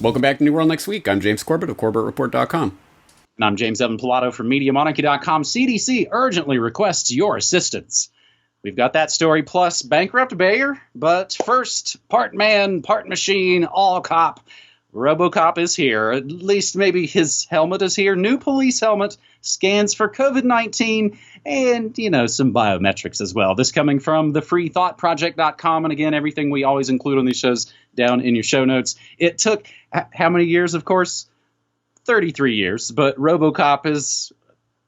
Welcome back to New World Next Week. I'm James Corbett of CorbettReport.com. And I'm James Evan Pilato from MediaMonarchy.com. CDC urgently requests your assistance. We've got that story plus bankrupt Bayer. But first, part man, part machine, all cop. Robocop is here. At least maybe his helmet is here. New police helmet, scans for COVID-19, and, some biometrics as well. This coming from thefreethoughtproject.com. And again, everything we always include on these shows down in your show notes. It took how many years, of course? 33 years. But Robocop is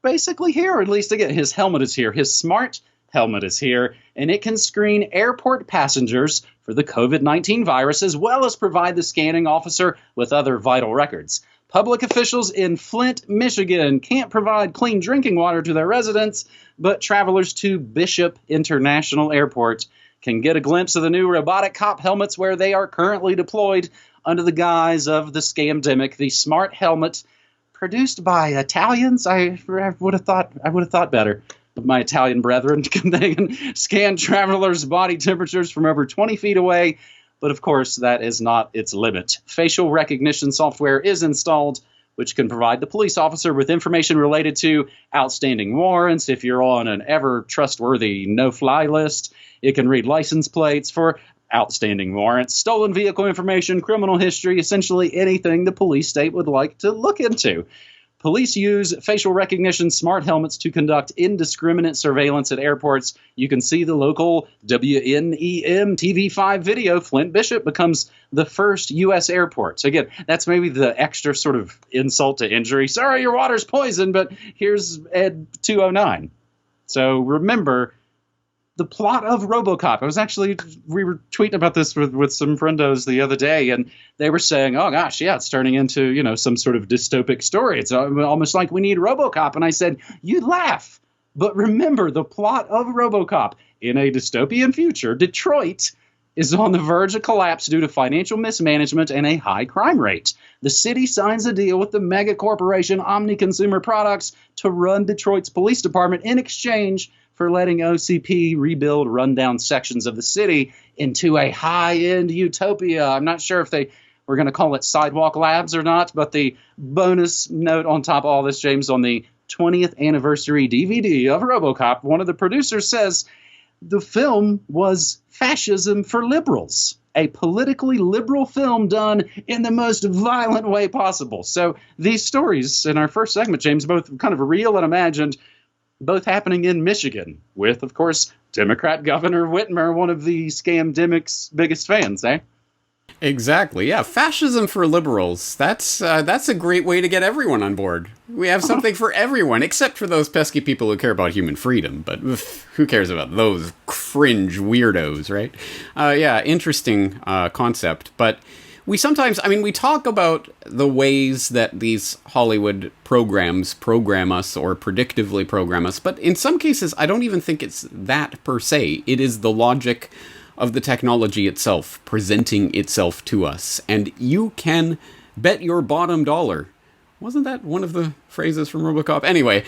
basically here, or at least again, his helmet is here. His smart helmet is here, and it can screen airport passengers for the COVID-19 virus, as well as provide the scanning officer with other vital records. Public officials in Flint, Michigan can't provide clean drinking water to their residents, but travelers to Bishop International Airport can get a glimpse of the new robotic cop helmets where they are currently deployed under the guise of the scamdemic. The smart helmet, produced by Italians, I would have thought better of my Italian brethren. They can scan travelers' body temperatures from over 20 feet away, but of course that is not its limit. Facial recognition software is installed, which can provide the police officer with information related to outstanding warrants. If you're on an ever-trustworthy no-fly list, it can read license plates for outstanding warrants, stolen vehicle information, criminal history, essentially anything the police state would like to look into. Police use facial recognition smart helmets to conduct indiscriminate surveillance at airports. You can see the local WNEM TV5 video. Flint Bishop becomes the first U.S. airport. So again, that's maybe the extra sort of insult to injury. Sorry, your water's poisoned, but here's Ed 209. So remember the plot of Robocop. We were tweeting about this with some friendos the other day, and they were saying, oh gosh, yeah, it's turning into, some sort of dystopic story. It's almost like we need Robocop. And I said, you'd laugh. But remember the plot of Robocop. In a dystopian future, Detroit is on the verge of collapse due to financial mismanagement and a high crime rate. The city signs a deal with the mega corporation Omni Consumer Products to run Detroit's police department in exchange for letting OCP rebuild rundown sections of the city into a high-end utopia. I'm not sure if they were going to call it Sidewalk Labs or not, but the bonus note on top of all this, James, on the 20th anniversary DVD of Robocop, one of the producers says the film was fascism for liberals, a politically liberal film done in the most violent way possible. So these stories in our first segment, James, both kind of real and imagined, both happening in Michigan with, of course, Democrat Governor Whitmer, one of the scamdemic's biggest fans, eh? Exactly, yeah. Fascism for liberals. That's a great way to get everyone on board. We have something for everyone, except for those pesky people who care about human freedom. But who cares about those cringe weirdos, right? Yeah, interesting concept. But we sometimes, we talk about the ways that these Hollywood programs program us or predictively program us, but in some cases, I don't even think it's that per se. It is the logic of the technology itself presenting itself to us. And you can bet your bottom dollar. Wasn't that one of the phrases from Robocop? Anyway,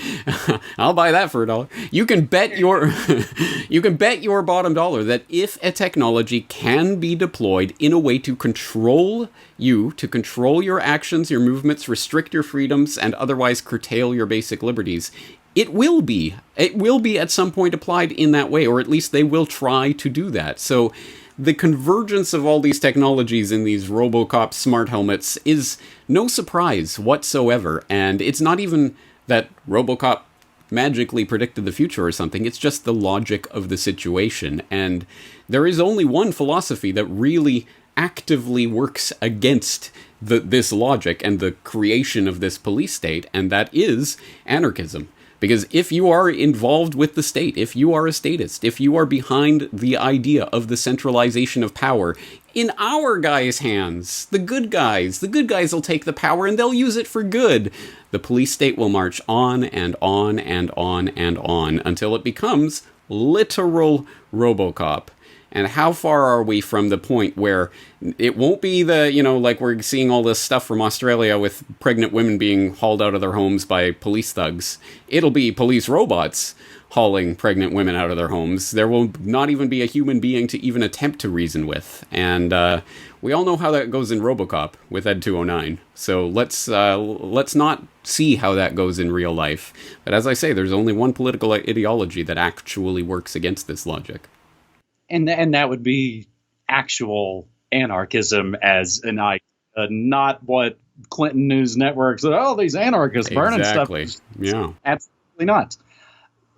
I'll buy that for $1. You can bet your bottom dollar that if a technology can be deployed in a way to control you, to control your actions, your movements, restrict your freedoms, and otherwise curtail your basic liberties, it will be at some point applied in that way, or at least they will try to do that. So the convergence of all these technologies in these Robocop smart helmets is no surprise whatsoever. And it's not even that Robocop magically predicted the future or something. It's just the logic of the situation. And there is only one philosophy that really actively works against this logic and the creation of this police state, and that is anarchism. Because if you are involved with the state, if you are a statist, if you are behind the idea of the centralization of power in our guys' hands, the good guys will take the power and they'll use it for good. The police state will march on and on and on and on until it becomes literal Robocop. And how far are we from the point where it won't be like we're seeing all this stuff from Australia with pregnant women being hauled out of their homes by police thugs. It'll be police robots hauling pregnant women out of their homes. There will not even be a human being to even attempt to reason with. And we all know how that goes in Robocop with Ed 209. So let's not see how that goes in real life. But as I say, there's only one political ideology that actually works against this logic. And that would be actual anarchism as an idea, not what Clinton News Network said, oh, these anarchists burning stuff. Yeah. Absolutely not.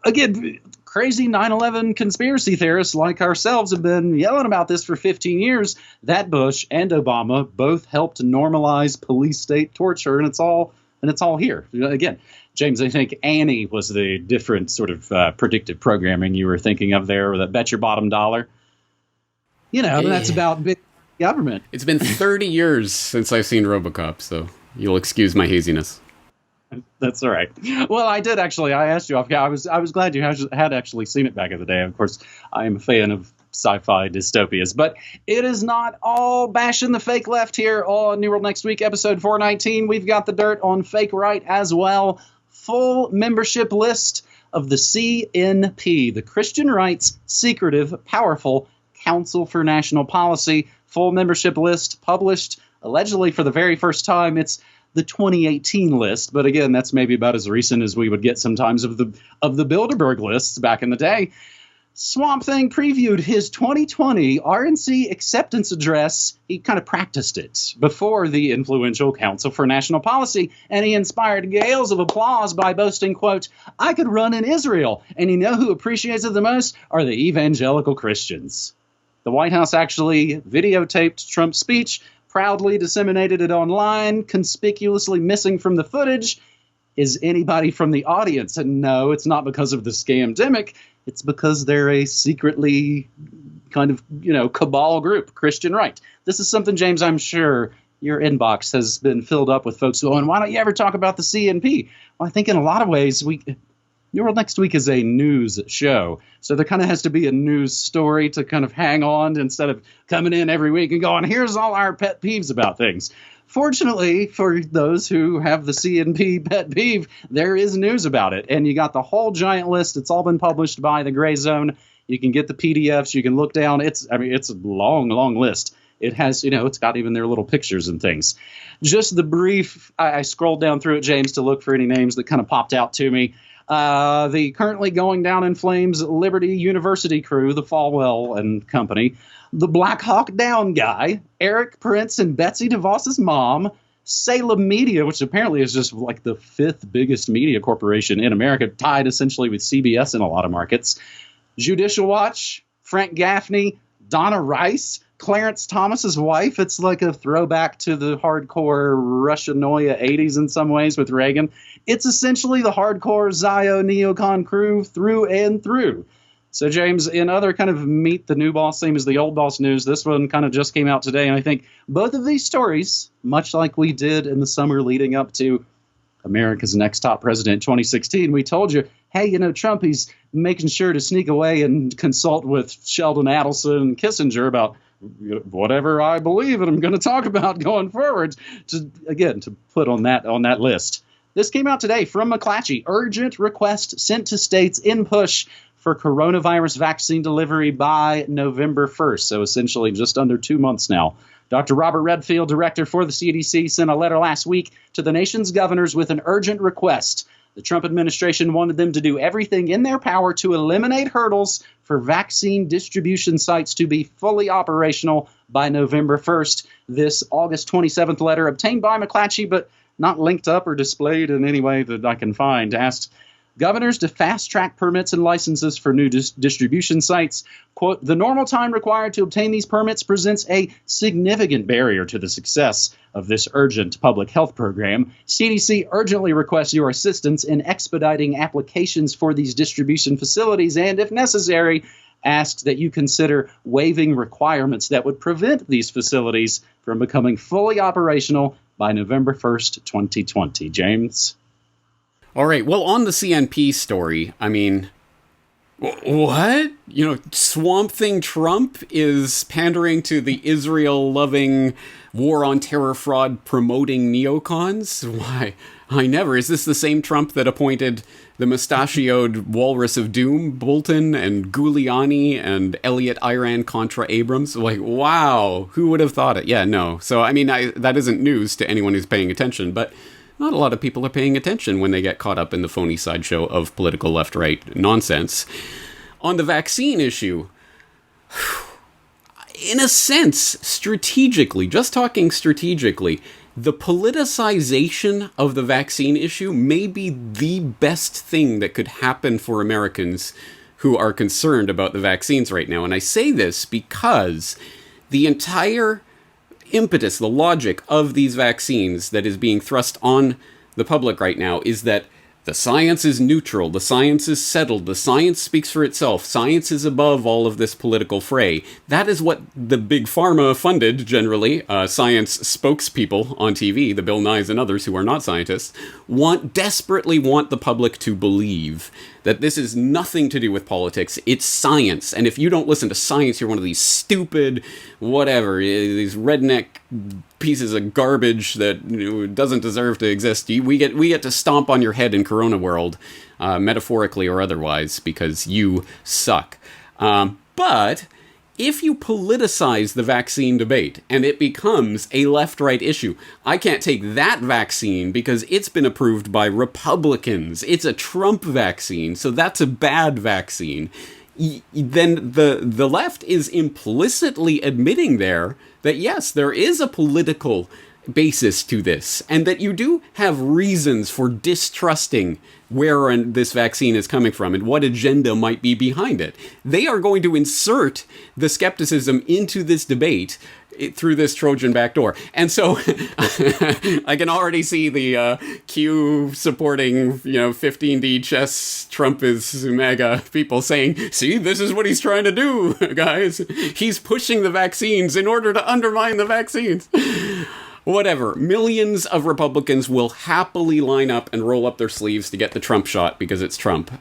Again, crazy 9/11 conspiracy theorists like ourselves have been yelling about this for 15 years, that Bush and Obama both helped normalize police state torture, and it's all here. Again, James, I think Annie was the different sort of predictive programming you were thinking of there, or that bet your bottom dollar. That's about big government. It's been 30 years since I've seen Robocop, so you'll excuse my haziness. That's all right. Well, I did actually. I asked you. I was glad you had actually seen it back in the day. Of course, I am a fan of sci-fi dystopias, but it is not all bashing the fake left here on New World Next Week, episode 419. We've got the dirt on fake right as well. Full membership list of the CNP, the Christian Right's secretive, powerful Council for National Policy. Full membership list published allegedly for the very first time. It's the 2018 list, but again, that's maybe about as recent as we would get sometimes of the Bilderberg lists back in the day. Swamp Thing previewed his 2020 RNC acceptance address. He kind of practiced it before the influential Council for National Policy, and he inspired gales of applause by boasting, quote, I could run in Israel, and you know who appreciates it the most are the evangelical Christians. The White House actually videotaped Trump's speech, proudly disseminated it online, conspicuously missing from the footage is anybody from the audience. And no, it's not because of the scamdemic. It's because they're a secretly kind of, cabal group, Christian Right. This is something, James, I'm sure your inbox has been filled up with folks going, why don't you ever talk about the CNP? Well, I think in a lot of ways, New World Next Week is a news show. So there kind of has to be a news story to kind of hang on instead of coming in every week and going, here's all our pet peeves about things. Fortunately, for those who have the CNP pet peeve, there is news about it. And you got the whole giant list. It's all been published by the Gray Zone. You can get the PDFs. You can look down. It's a long, long list. It has, it's got even their little pictures and things. Just the brief, I scrolled down through it, James, to look for any names that kind of popped out to me. The currently going down in flames Liberty University crew, the Falwell and company, the Black Hawk Down guy, Eric Prince and Betsy DeVos's mom, Salem Media, which apparently is just like the fifth biggest media corporation in America, tied essentially with CBS in a lot of markets, Judicial Watch, Frank Gaffney, Donna Rice, Clarence Thomas's wife. It's like a throwback to the hardcore Russianoia 80s in some ways with Reagan. It's essentially the hardcore Zio neocon crew through and through. So, James, in other kind of meet the new boss, same as the old boss news, this one kind of just came out today. And I think both of these stories, much like we did in the summer leading up to America's Next Top President 2016, we told you, hey, Trump, he's making sure to sneak away and consult with Sheldon Adelson and Kissinger about whatever I believe and I'm going to talk about going forward, to put on that list. This came out today from McClatchy. Urgent request sent to states in push for coronavirus vaccine delivery by November 1st. So essentially just under 2 months now. Dr. Robert Redfield, director for the CDC, sent a letter last week to the nation's governors with an urgent request. The Trump administration wanted them to do everything in their power to eliminate hurdles for vaccine distribution sites to be fully operational by November 1st. This August 27th letter, obtained by McClatchy, but not linked up or displayed in any way that I can find, asked governors to fast-track permits and licenses for new distribution sites. Quote, the normal time required to obtain these permits presents a significant barrier to the success of this urgent public health program. CDC urgently requests your assistance in expediting applications for these distribution facilities and, if necessary, asks that you consider waiving requirements that would prevent these facilities from becoming fully operational by November 1st, 2020. James? All right. Well, on the CNP story, I mean, What? Swamp Thing Trump is pandering to the Israel-loving, war on terror fraud promoting neocons? Why, I never. Is this the same Trump that appointed the mustachioed walrus of doom, Bolton, and Giuliani, and Elliot Iran-Contra Abrams? Like, wow, who would have thought it? Yeah, no. So, I mean, that isn't news to anyone who's paying attention, but not a lot of people are paying attention when they get caught up in the phony sideshow of political left-right nonsense. On the vaccine issue, in a sense, strategically, just talking strategically, the politicization of the vaccine issue may be the best thing that could happen for Americans who are concerned about the vaccines right now. And I say this because the entire impetus, the logic of these vaccines that is being thrust on the public right now is that the science is neutral, the science is settled, the science speaks for itself, science is above all of this political fray. That is what the big pharma funded, generally, science spokespeople on TV, the Bill Nyes and others who are not scientists, desperately want the public to believe that this is nothing to do with politics, it's science. And if you don't listen to science, you're one of these stupid, whatever, these redneck pieces of garbage that doesn't deserve to exist. We get to stomp on your head in Corona world, metaphorically or otherwise, because you suck. But if you politicize the vaccine debate and it becomes a left-right issue, I can't take that vaccine because it's been approved by Republicans. It's a Trump vaccine, so that's a bad vaccine. Then the left is implicitly admitting there that, yes, there is a political basis to this, and that you do have reasons for distrusting where this vaccine is coming from and what agenda might be behind it. They are going to insert the skepticism into this debate through this Trojan backdoor. And so I can already see the Q supporting, 15D chess Trump is MAGA people saying, see, this is what he's trying to do, guys. He's pushing the vaccines in order to undermine the vaccines. Whatever. Millions of Republicans will happily line up and roll up their sleeves to get the Trump shot because it's Trump,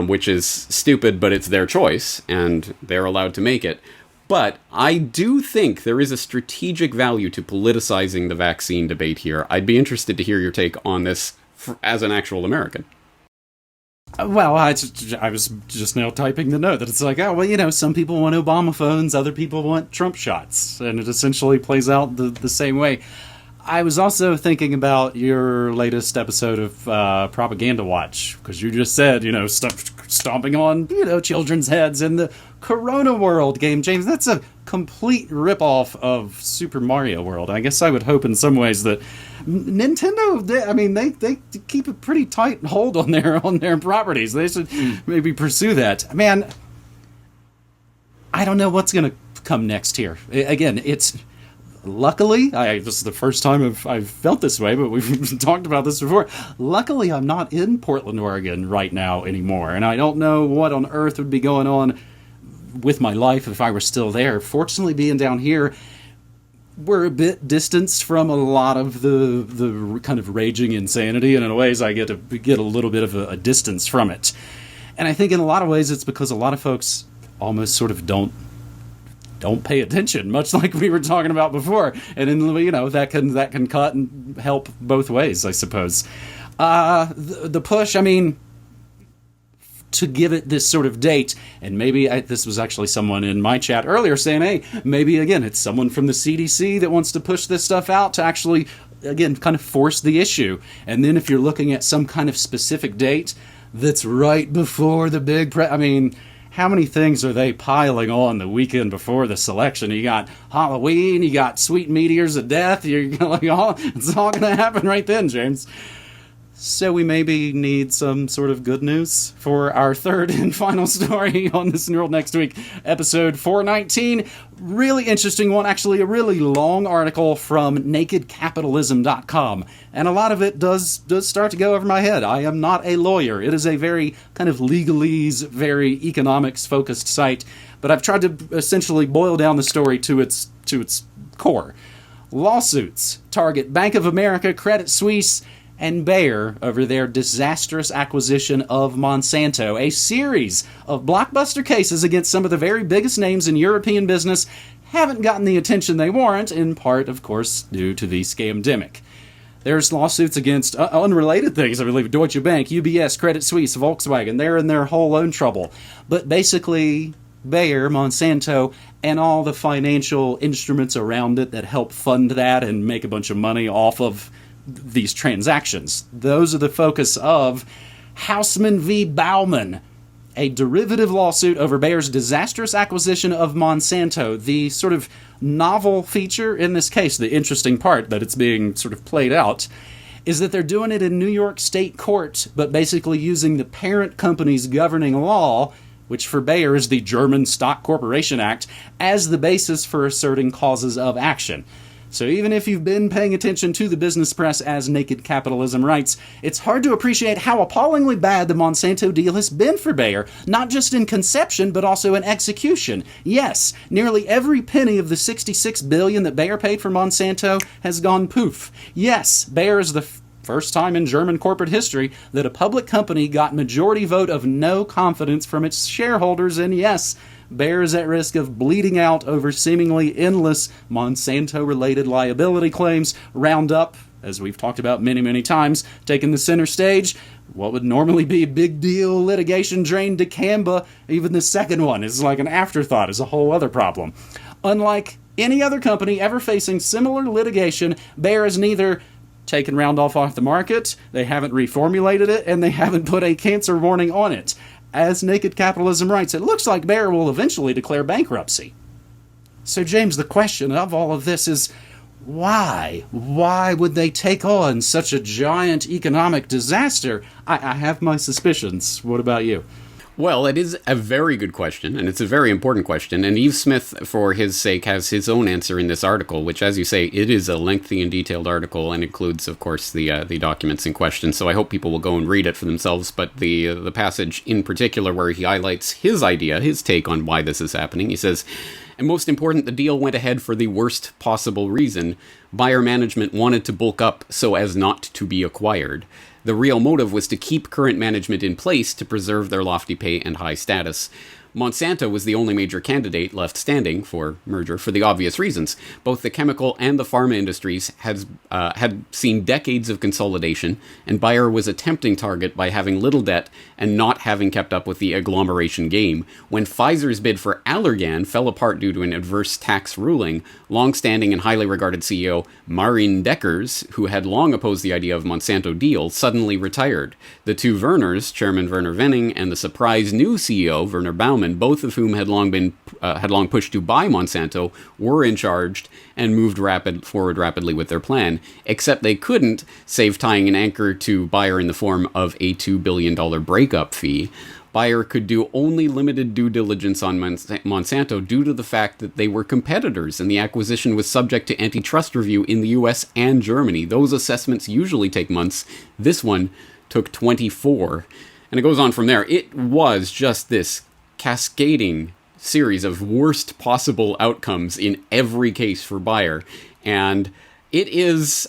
which is stupid, but it's their choice, and they're allowed to make it. But I do think there is a strategic value to politicizing the vaccine debate here. I'd be interested to hear your take on this as an actual American. Well, I was just now typing the note that it's like, some people want Obama phones, other people want Trump shots, and it essentially plays out the same way. I was also thinking about your latest episode of Propaganda Watch, because you just said, stomping on, children's heads in the Corona World game, James. That's a complete ripoff of Super Mario World. I guess I would hope in some ways that Nintendo, they keep a pretty tight hold on their properties. They should maybe pursue that. Man, I don't know what's going to come next here. Again, it's... Luckily, this is the first time I've felt this way, but we've talked about this before. Luckily, I'm not in Portland, Oregon right now anymore, and I don't know what on earth would be going on with my life if I were still there. Fortunately, being down here, we're a bit distanced from a lot of the kind of raging insanity, and in ways I get a little bit of a distance from it. And I think in a lot of ways it's because a lot of folks almost sort of don't pay attention, much like we were talking about before. And that can cut and help both ways, I suppose. The push, to give it this sort of date, and maybe this was actually someone in my chat earlier saying, hey, maybe again it's someone from the CDC that wants to push this stuff out to actually, again, kind of force the issue. And then if you're looking at some kind of specific date that's right before the big how many things are they piling on the weekend before the selection? You got Halloween, you got sweet meteors of death. It's all going to happen right then, James. So we maybe need some sort of good news for our third and final story on this world next week, episode 419. Really interesting one, actually a really long article from nakedcapitalism.com. And a lot of it does start to go over my head. I am not a lawyer. It is a very kind of legalese, very economics-focused site. But I've tried to essentially boil down the story to its core. Lawsuits target Bank of America, Credit Suisse, and Bayer over their disastrous acquisition of Monsanto, a series of blockbuster cases against some of the very biggest names in European business haven't gotten the attention they warrant, in part, of course, due to the scamdemic. There's lawsuits against unrelated things, I believe, Deutsche Bank, UBS, Credit Suisse, Volkswagen. They're in their whole own trouble. But basically, Bayer, Monsanto, and all the financial instruments around it that help fund that and make a bunch of money off of these transactions. Those are the focus of Houseman v. Baumann, a derivative lawsuit over Bayer's disastrous acquisition of Monsanto. The sort of novel feature in this case, the interesting part that it's being sort of played out, is that they're doing it in New York State court, but basically using the parent company's governing law, which for Bayer is the German Stock Corporation Act, as the basis for asserting causes of action. So even if you've been paying attention to the business press, as Naked Capitalism writes, it's hard to appreciate how appallingly bad the Monsanto deal has been for Bayer, not just in conception, but also in execution. Yes, nearly every penny of the $66 billion that Bayer paid for Monsanto has gone poof. Yes, Bayer is the first time in German corporate history that a public company got majority vote of no confidence from its shareholders, and yes, Bayer is at risk of bleeding out over seemingly endless Monsanto-related liability claims. Roundup, as we've talked about many, many times, taking the center stage. What would normally be a big deal litigation drained to Canva, even the second one is like an afterthought, is a whole other problem. Unlike any other company ever facing similar litigation, Bayer has neither taken Roundup off the market, they haven't reformulated it, and they haven't put a cancer warning on it. As Naked Capitalism writes, it looks like Bayer will eventually declare bankruptcy. So, James, the question of all of this is, why? Why would they take on such a giant economic disaster? I have my suspicions. What about you? Well, it is a very good question, and it's a very important question, and Yves Smith, for his sake, has his own answer in this article, which, as you say, it is a lengthy and detailed article, and includes, of course, the documents in question, so I hope people will go and read it for themselves, but the passage in particular where he highlights his idea, his take on why this is happening, he says, and most important, the deal went ahead for the worst possible reason. Bayer management wanted to bulk up so as not to be acquired. The real motive was to keep current management in place to preserve their lofty pay and high status. Monsanto was the only major candidate left standing for merger for the obvious reasons. Both the chemical and the pharma industries had seen decades of consolidation, and Bayer was a tempting target by having little debt and not having kept up with the agglomeration game. When Pfizer's bid for Allergan fell apart due to an adverse tax ruling, long-standing and highly regarded CEO Marin Deckers, who had long opposed the idea of Monsanto deal, suddenly retired. The two Werners, Chairman Werner Wenning and the surprise new CEO Werner Baumann, both of whom had long pushed to buy Monsanto, were in charge and moved forward rapidly with their plan, except they couldn't, save tying an anchor to Bayer in the form of a $2 billion breakup fee. Bayer could do only limited due diligence on Monsanto due to the fact that they were competitors, and the acquisition was subject to antitrust review in the US and Germany. Those assessments usually take months. This one took 24. And it goes on from there. It was just this cascading series of worst possible outcomes in every case for Bayer. And it is,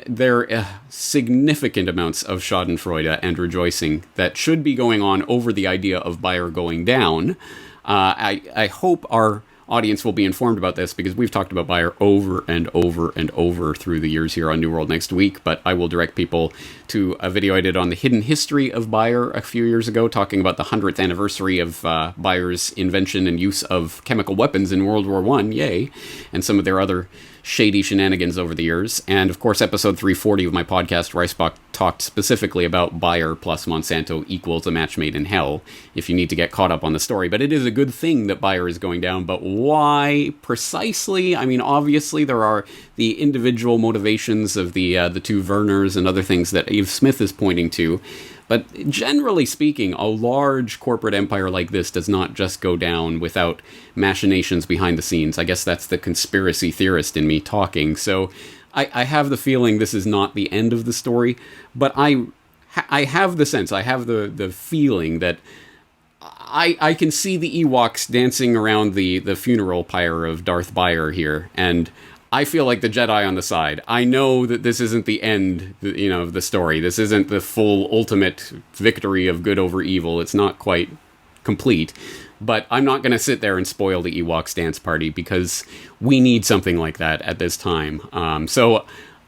there are significant amounts of schadenfreude and rejoicing that should be going on over the idea of Bayer going down. I hope our audience will be informed about this, because we've talked about Bayer over and over and over through the years here on New World Next Week, but I will direct people to a video I did on the hidden history of Bayer a few years ago, talking about the 100th anniversary of Bayer's invention and use of chemical weapons in World War I, yay, and some of their other shady shenanigans over the years. And of course, episode 340 of my podcast, where I talked specifically about Bayer plus Monsanto equals a match made in hell, if you need to get caught up on the story. But it is a good thing that Bayer is going down, but why precisely? Obviously there are the individual motivations of the two Werners and other things that Yves Smith is pointing to. But generally speaking, a large corporate empire like this does not just go down without machinations behind the scenes. I guess that's the conspiracy theorist in me talking. So I have the feeling this is not the end of the story, but I have the sense, I have the feeling that I can see the Ewoks dancing around the funeral pyre of Darth Bayer here, and I feel like the Jedi on the side. I know that this isn't the end, of the story. This isn't the full ultimate victory of good over evil. It's not quite complete. But I'm not going to sit there and spoil the Ewoks dance party, because we need something like that at this time.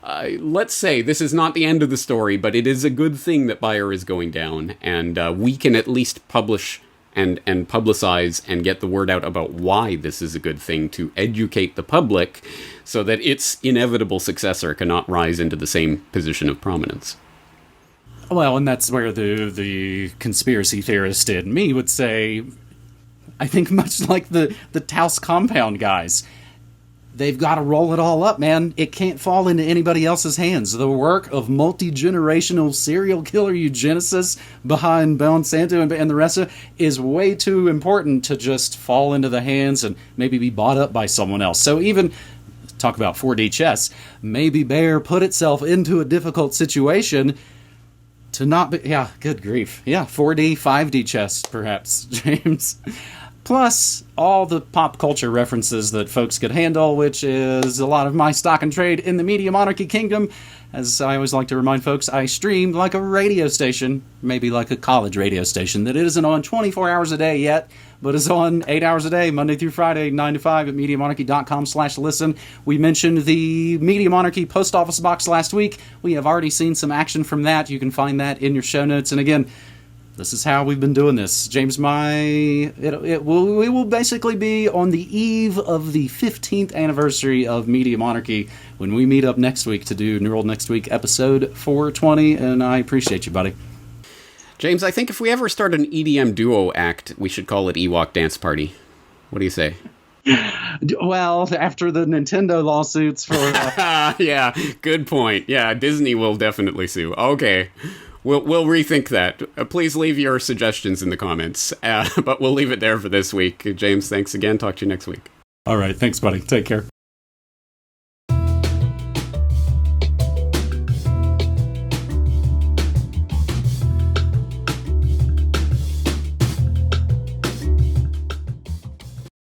Let's say this is not the end of the story, but it is a good thing that Bayer is going down, and we can at least publish and publicize and get the word out about why this is a good thing to educate the public so that its inevitable successor cannot rise into the same position of prominence. Well, and that's where the conspiracy theorist in me would say, I think much like the Taos compound guys, they've got to roll it all up, man. It can't fall into anybody else's hands. The work of multi-generational serial killer eugenicists behind Monsanto and the rest of it is way too important to just fall into the hands and maybe be bought up by someone else. So even, talk about 4D chess, maybe Bayer put itself into a difficult situation to not be, yeah, good grief. Yeah, 4D, 5D chess, perhaps, James. Plus, all the pop culture references that folks could handle, which is a lot of my stock and trade in the Media Monarchy Kingdom. As I always like to remind folks, I stream like a radio station, maybe like a college radio station, that it isn't on 24 hours a day yet, but is on 8 hours a day, Monday through Friday, 9 to 5 at MediaMonarchy.com/listen. We mentioned the Media Monarchy post office box last week. We have already seen some action from that. You can find that in your show notes. And again, this is how we've been doing this. James, we will basically be on the eve of the 15th anniversary of Media Monarchy when we meet up next week to do New World Next Week episode 420, and I appreciate you, buddy. James, I think if we ever start an EDM duo act, we should call it Ewok Dance Party. What do you say? Well, after the Nintendo lawsuits for... Yeah, good point. Yeah, Disney will definitely sue. Okay. We'll rethink that. Please leave your suggestions in the comments. But we'll leave it there for this week. James, thanks again. Talk to you next week. All right. Thanks, buddy. Take care.